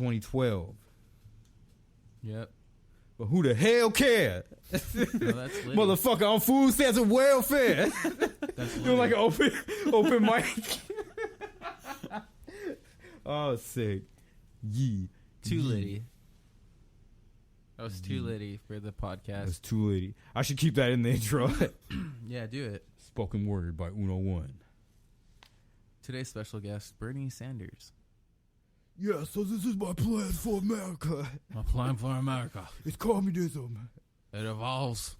2012. Yep. But who the hell cares? No, that's Liddy. Motherfucker on food stamps and welfare. That's Doing like an open mic. Oh, sick. Yee. Too Liddy. That was too Liddy for the podcast. That's too Liddy. I should keep that in the intro. Yeah, do it. Spoken word by Uno One. Today's special guest, Bernie Sanders. Yeah, so this is my plan for America. My plan for America. It's communism. It involves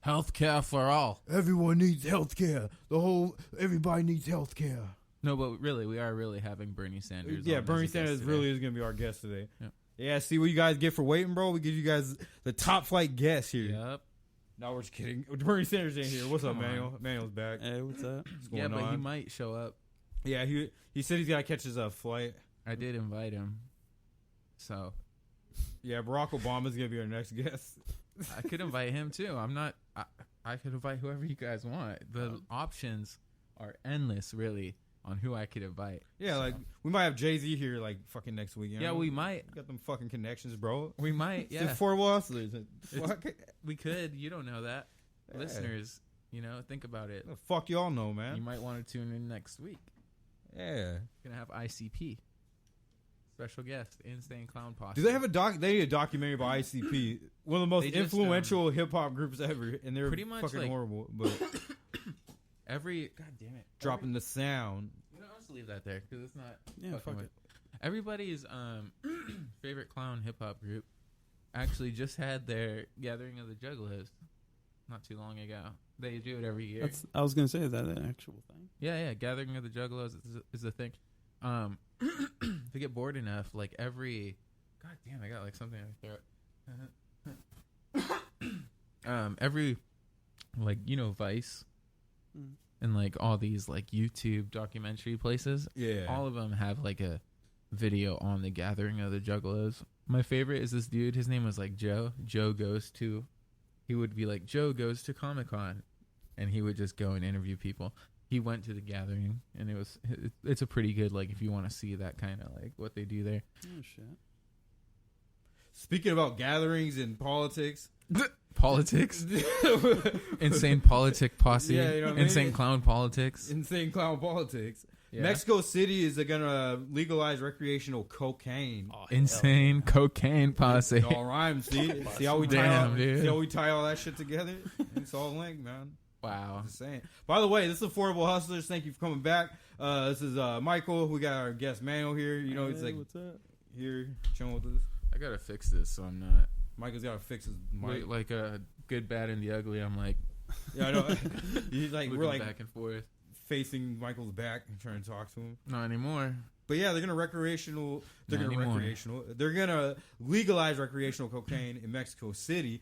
health care for all. Everyone needs health care. Everybody needs health care. No, but really, we are really having Bernie Sanders. Yeah, on Bernie as a guest Sanders today. really is going to be our guest today. Yep. Yeah, see what you guys get for waiting, bro? We give you guys the top flight guest here. Yep. No, we're just kidding. Bernie Sanders ain't here. What's up, Come on. Manuel? Manuel's back. Hey, what's up? What's going Yeah, but on? he might show up. Yeah, he said he's got to catch his flight. I did invite him. So Yeah, Barack Obama's going to be our next guest. I could invite him too. I could invite whoever you guys want. The options are endless, really, on who I could invite. Yeah, So, like, we might have Jay-Z here, like, fucking next week. You know? yeah, we might. Got them fucking connections, bro. We might. It's Yeah, affordable hustlers. Fuck. we could. You don't know that, Yeah. listeners. You know, think about it. The fuck y'all know, You man. might want to tune in next week. Yeah. Gonna have ICP, special guest, Insane Clown Posse. Do they have they need a documentary about ICP, one of the most They just, influential hip hop groups ever, and they're pretty much, fucking like- horrible. But every? God damn it! dropping the sound. You know, let's leave that there because it's not. Yeah, fucking fuck with- it. Everybody's favorite clown hip hop group actually just had their Gathering of the Juggalos not too long ago. They do it every year. I was gonna say that an actual thing. Yeah. Gathering of the Juggalos is a thing. If you get bored enough, like every, god damn, I got like something in my throat. Every, like, you know, Vice Mm. and like all these like YouTube documentary places. Yeah. All of them have like a video on the Gathering of the Juggalos. My favorite is this dude. His name was like Joe. He would be like, Joe goes to Comic-Con, and he would just go and interview people. He went to the Gathering, and it's a pretty good, like, if you want to see that kind of like what they do there. Oh shit. Speaking about gatherings and politics, Politics, insane politic posse, Yeah, you know what I mean? insane clown politics. insane clown politics. Yeah. Mexico City is gonna legalize recreational cocaine. Oh, Insane cocaine posse. It all rhymes. See how we tie Damn, dude. see how we tie all that shit together? It's all linked, man. Wow. Just saying. By the way, this is Affordable Hustlers. Thank you for coming back. This is Michael. We got our guest Manuel here. You know, he's like what's up? here chilling with us. I gotta fix this so I'm not Michael's got to fix his mic. like a good, bad, and the ugly. I'm like, Yeah, I know. He's like, looking we're like back and forth. facing Michael's back and trying to talk to him. Not anymore. But yeah, they're gonna They're gonna legalize recreational cocaine in Mexico City.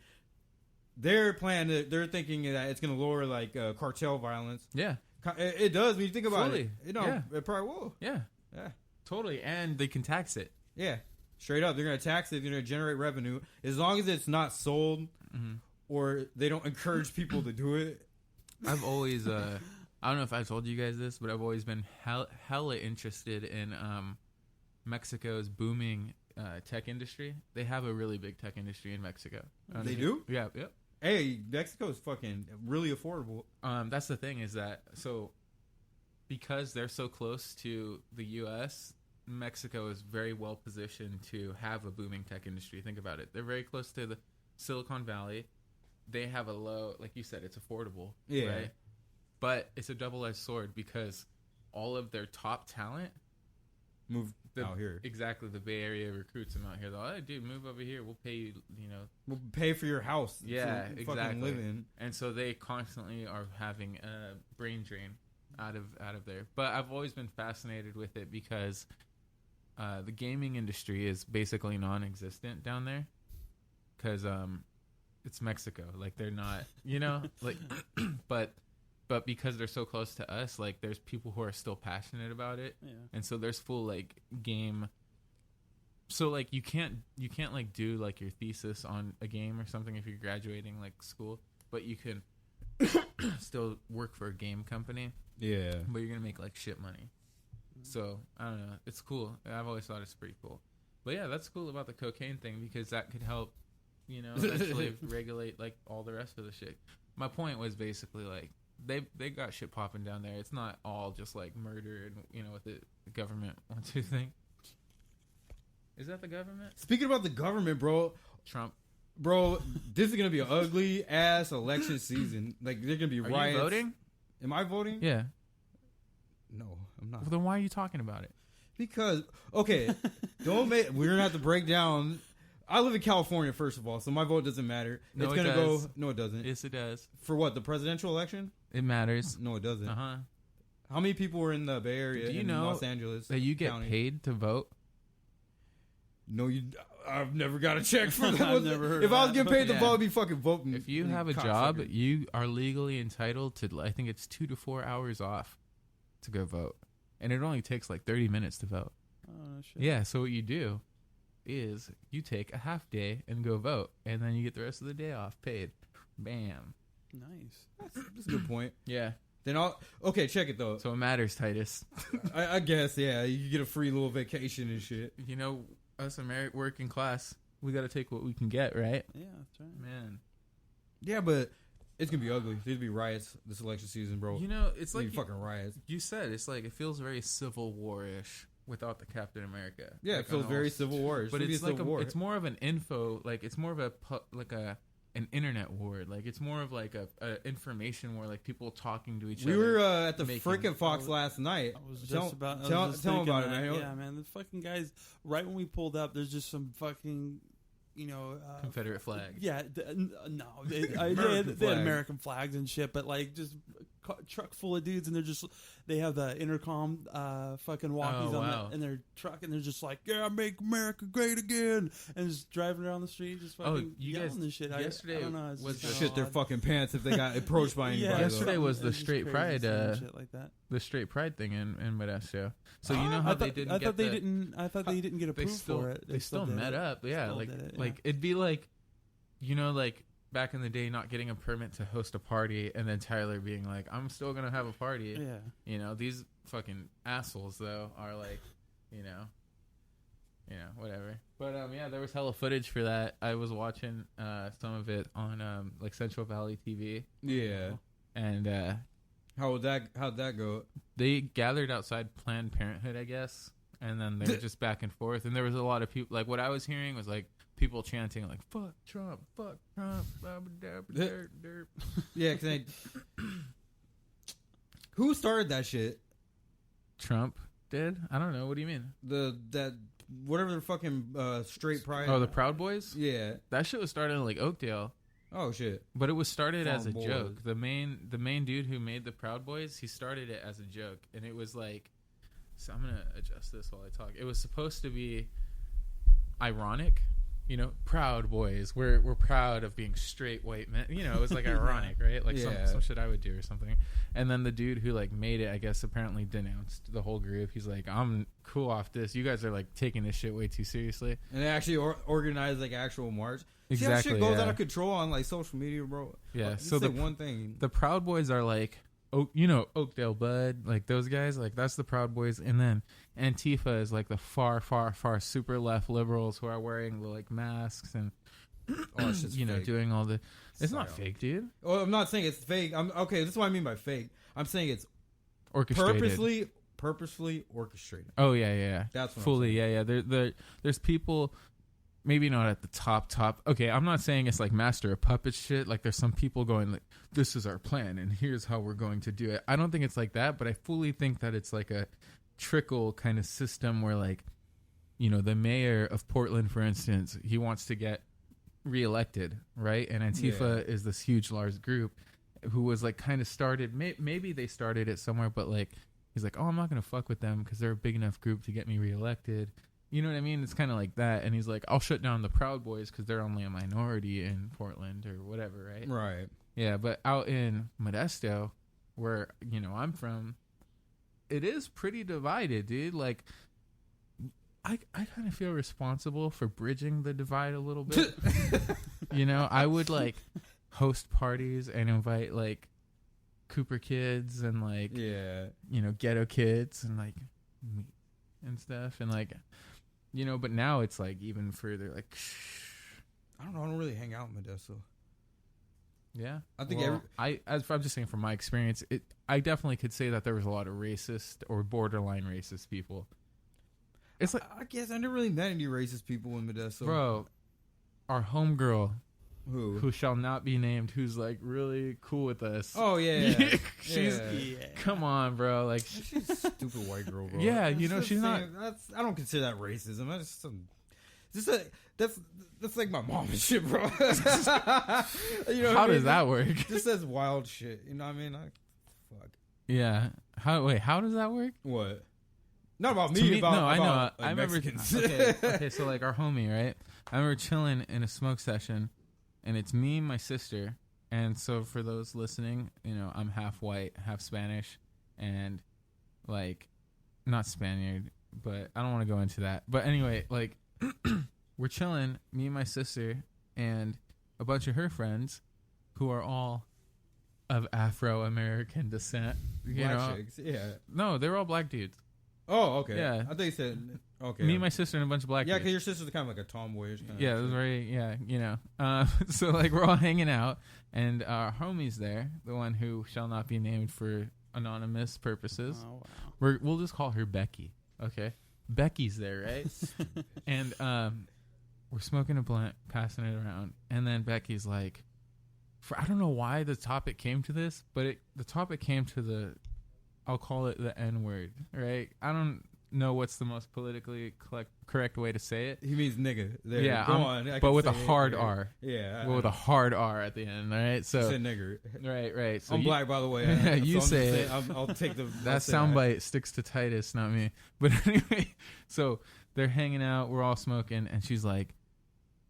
They're thinking that it's gonna lower like cartel violence. Yeah. It does when you think about Fully. it. It probably will. Yeah. Yeah. Totally. And they can tax it. Yeah. Straight up, they're gonna tax it. They're gonna generate revenue as long as it's not sold or they don't encourage people to do it. I've always, I don't know if I told you guys this, but I've always been hella interested in Mexico's booming tech industry. They have a really big tech industry in Mexico. They do? Yeah. Yep. Hey, Mexico is fucking really affordable. That's the thing is that, so because they're so close to the U.S., Mexico is very well positioned to have a booming tech industry. Think about it. They're very close to the Silicon Valley. They have a low, like you said, it's affordable. Yeah. Right? But it's a double-edged sword because all of their top talent Move out here. Exactly. The Bay Area recruits them out here. They're like, hey, dude, move over here. We'll pay you, We'll pay for your house. Yeah, to exactly. Fucking live in. And so they constantly are having a brain drain out of there. But I've always been fascinated with it because the gaming industry is basically non-existent down there because it's Mexico. Like they're not, like, but because they're so close to us, like there's people who are still passionate about it, Yeah. and so there's full like game. So like you can't like do like your thesis on a game or something if you're graduating like school, but you can still work for a game company. Yeah. But you're gonna make like shit money. So I don't know. It's cool. I've always thought it's pretty cool. But yeah, that's cool about the cocaine thing because that could help, eventually regulate like all the rest of the shit. My point was basically like they got shit popping down there. It's not all just like murder and what the government wants to think. Is that the government? Speaking about the government, bro. Trump. Bro, this is gonna be an ugly ass election season. Like they're gonna be riots. Are you voting? Am I voting? Yeah. No, I'm not. Well, then why are you talking about it? Because we're gonna have to break down. I live in California, first of all, so my vote doesn't matter. No, it's it gonna does. go. No, it doesn't. Yes, it does. For what? The presidential election? It matters. No, it doesn't. Uh-huh. How many people were in the Bay Area? Do you in know Los Angeles that you get County? paid to vote? No, I've never got a check for that. I've never heard if of I was that. getting paid to Yeah. vote, I'd be fucking voting. If you have a cocksucker. job, you are legally entitled to, I think it's 2 to 4 hours off to go vote. And it only takes like 30 minutes to vote. Oh, shit. Yeah, so what you do is you take a half day and go vote. And then you get the rest of the day off paid. Bam. Nice. That's a good point. Yeah. Then check it though. So it matters, Titus. I guess, yeah, you get a free little vacation and shit. Us American working class, we got to take what we can get, right? Yeah, that's right. Man. Yeah, but it's gonna be ugly. There's gonna be riots this election season, bro. It's like like fucking riots. you said, it's like it feels very Civil War-ish without the Captain America. Yeah, Like, it feels on very all- Civil War. But it's like war. it's more of an info, like it's more of an internet war. Like it's more of like a information war, like people talking to each other. We were at the making- freaking Fox last night. I was just Tell tell them about it, man. Yeah, man. The fucking guys, right when we pulled up, there's just some fucking, Confederate flag. Yeah, no, they American had flag. American flags and shit, but like just truck full of dudes, and they have the intercom fucking walkies on wow. in their truck, and they're just like, yeah, make America great again, and just driving around the street, just fucking you yelling guys- this shit. yesterday I don't know, it's was just Shit their odd. fucking pants if they got approached by anybody. Yeah, though. Yesterday was the it's just straight crazy pride, seeing shit like that. The straight pride thing in Modesto. So you know how they didn't. I thought they didn't get They approved still for it. they still did met it. up. Yeah, Still like did it, like it'd be like, like back in the day, not getting a permit to host a party, and then Tyler being like, "I'm still gonna have a party." Yeah. These fucking assholes though are like, whatever. But yeah, there was hella footage for that. I was watching some of it on like Central Valley TV. Yeah. And How'd that go? they gathered outside Planned Parenthood, I guess, and then they were just back and forth. And there was a lot of people. Like what I was hearing was like people chanting like "fuck Trump, fuck Trump." Derp. Yeah, cause who started that shit? Trump did? I don't know. What do you mean? That whatever the fucking straight pride. Oh, the Proud Boys? Yeah. That shit was started in like Oakdale, Oh shit. but it was started as a Proud joke. Boys. The main dude who made the Proud Boys, he started it as a joke, and it was like, so I'm gonna adjust this while I talk. It was supposed to be ironic. Proud Boys. We're proud of being straight white men. It was like ironic, right? Like Yeah. some shit I would do or something. And then the dude who like made it, I guess, apparently denounced the whole group. He's like, I'm cool off this. You guys are like taking this shit way too seriously. And they actually organized like actual march. See Exactly. how shit goes yeah. out of control on like social media, bro. Yeah, You so said the one thing. The Proud Boys are like, Oakdale Bud, like those guys, like that's the Proud Boys. And then Antifa is like the far, far, far super left liberals who are wearing like masks and it's just fake. doing all the. It's not Psyop. fake, dude. Well, I'm not saying it's fake. Okay, this is what I mean by fake. I'm saying it's Orchestrated. purposefully orchestrated. Oh yeah. That's what fully. Yeah. There's people. Maybe not at the top. Okay, I'm not saying it's like master of puppet shit. Like there's some people going like, this is our plan and here's how we're going to do it. I don't think it's like that, but I fully think that it's like a trickle kind of system where like, the mayor of Portland, for instance, he wants to get reelected, right? And Antifa is this huge, large group who was like kind of started. Maybe they started it somewhere, but like he's like, oh, I'm not gonna fuck with them because they're a big enough group to get me reelected. You know what I mean? It's kind of like that. And he's like, I'll shut down the Proud Boys because they're only a minority in Portland or whatever, right? Right. Yeah, but out in Modesto, where, I'm from, it is pretty divided, dude. Like, I kind of feel responsible for bridging the divide a little bit. I would, like, host parties and invite, like, Cooper kids and, like, Yeah. ghetto kids and, like, me and stuff. And, like... You know, but now it's like even further. Like, I don't know. I don't really hang out in Modesto. yeah, I think I'm just saying from my experience, I definitely could say that there was a lot of racist or borderline racist people. It's like I guess I never really met any racist people in Modesto. bro, our homegirl who shall not be named, who's like really cool with us. Oh yeah, she's come on, bro. Like she's a stupid white girl, bro. Yeah, you know she's not. I don't consider that racism. That's like my mom and shit, bro. You know how does that work? Just says wild shit. You know what I mean? Fuck. Yeah. How does that work? What? Not about me. About, no, I know. Like, I remember. Mexicans. Okay. So like our homie, right? I remember chilling in a smoke session, and it's me and my sister. And so for those listening, you know, I'm half white, half Spanish, and like not Spaniard, but I don't want to go into that. But anyway, like we're chilling, me and my sister, and a bunch of her friends, who are all of Afro-American descent. You know, chicks, yeah. No, they were all black dudes. Oh, okay. Yeah. I thought you said okay. Me and my sister and a bunch of black Yeah, dudes. because your sister's kind of like a tomboyish kind Yeah, of it was shit. very, yeah, you know. So, like, we're all hanging out, and our homie's there, the one who shall not be named for anonymous purposes. Oh, wow. We'll just call her Becky, okay? Becky's there, right? And we're smoking a blunt, passing it around, and then Becky's like, I don't know why the topic came to this, but the topic came to I'll call it the N-word, right? I don't know what's the most politically correct way to say it. He means nigga. There. Yeah, Go on. but with a hard R. Yeah. Well, with a hard R at the end, all right? So, said nigger. Right. So I'm black, by the way. You say it. I'll take the... That soundbite sticks to Titus, not me. But anyway, so they're hanging out. We're all smoking. And she's like,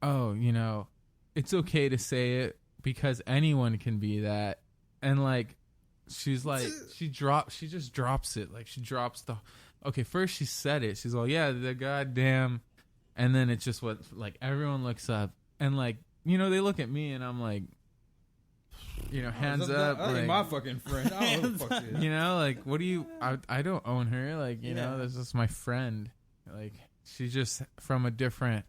oh, you know, it's okay to say it because anyone can be that. And, like, she's like, she just drops it. Like, she drops okay, first she said it. She's like, yeah, the goddamn. And then it's just what, like, everyone looks up. And, like, you know, they look at me and I'm like, you know, hands up. That ain't like, my fucking friend. I don't know who the fuck she is. you know, like, what do you, I don't own her. Like, you know, this is my friend. Like, she's just from a different.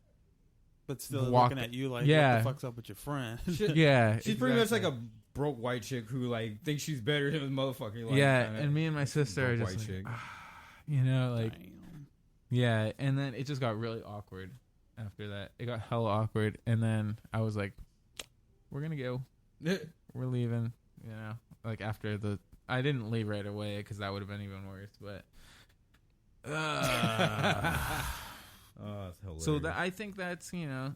But still looking at you like, what the fuck's up with your friend? Yeah. She's pretty much like a broke white chick who, like, thinks she's better than a motherfucker. Like, yeah, and me and my sister are just like, chick. you know, like, Damn. yeah. And then it just got really awkward after that. It got hella awkward. And then I was like, we're going to go. We're leaving, you know, like after I didn't leave right away because that would have been even worse, but Oh, that's hilarious. so I think that's, you know,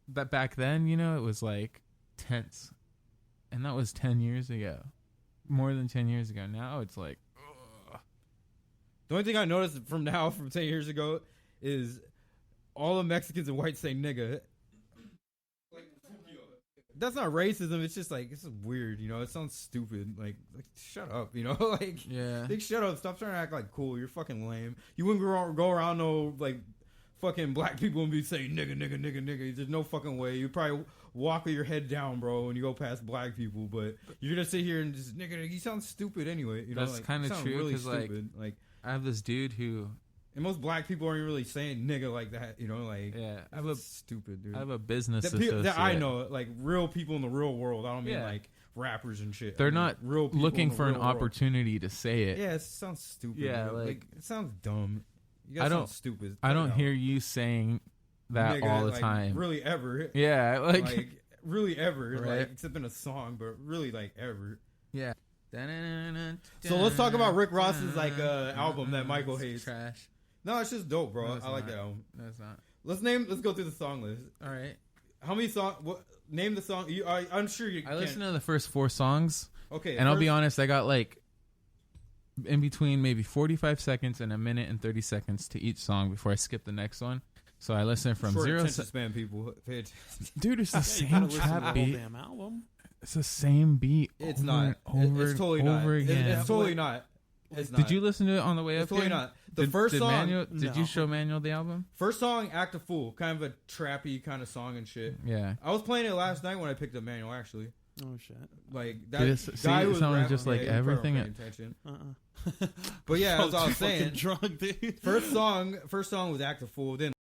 that back then, you know, it was like tense, and that was 10 years ago, more than 10 years ago. Now it's like, the only thing I noticed from 10 years ago is all the Mexicans and whites say nigga. That's not racism. It's just like, it's weird, you know. It sounds stupid. Like shut up, you know. Like, yeah, like, shut up. Stop trying to act like cool. You're fucking lame. You wouldn't go around no like fucking black people and be saying nigga. There's no fucking way. You probably walk with your head down, bro, when you go past black people. But you're gonna sit here and just nigga. You sound stupid anyway. You know, that's like, kind of true really because like I have this dude who. And most black people aren't really saying nigga like that, you know, like, yeah, stupid, dude. I have a business that I know, like, real people in the real world. I don't mean, like, rappers and shit. They're I mean, not real people looking in the for an real world. opportunity to say it. Yeah, it sounds stupid. Yeah, dude. like, it sounds dumb. You guys sound stupid. I don't hear you saying that nigga, all the like, time. Really ever. Yeah, like really ever. Right. Like, except in a song, but really, like, ever. Yeah. So let's talk about Rick Ross's, like, album that Michael hates. Trash. No, it's just dope, bro. No, I like not. that album. No, it's not. Let's go through the song list. All right. How many songs? Name the song. I'm sure you. I listened to the first 4 songs. Okay, and I'll be honest, I got like in between maybe 45 seconds and a minute and 30 seconds to each song before I skip the next one. So I listened from short 0 attention span people. Dude, it's the You same gotta listen to the trap whole beat. damn album. It's the same beat. It's over not. and Over it's totally not. over again. It's totally not. It's not. Did you listen to it on the way It's up totally here? not. The first song. Manuel, did you No. show Manuel the album? First song, Act a Fool. Kind of a trappy kind of song and shit. Yeah. I was playing it last night when I picked up Manual, actually. Oh shit! Like that Dude, guy it was sounded rapping, just like yeah, you probably everything. weren't paying attention. But yeah, as I was saying, drunk, dude. first song was Act a Fool. Then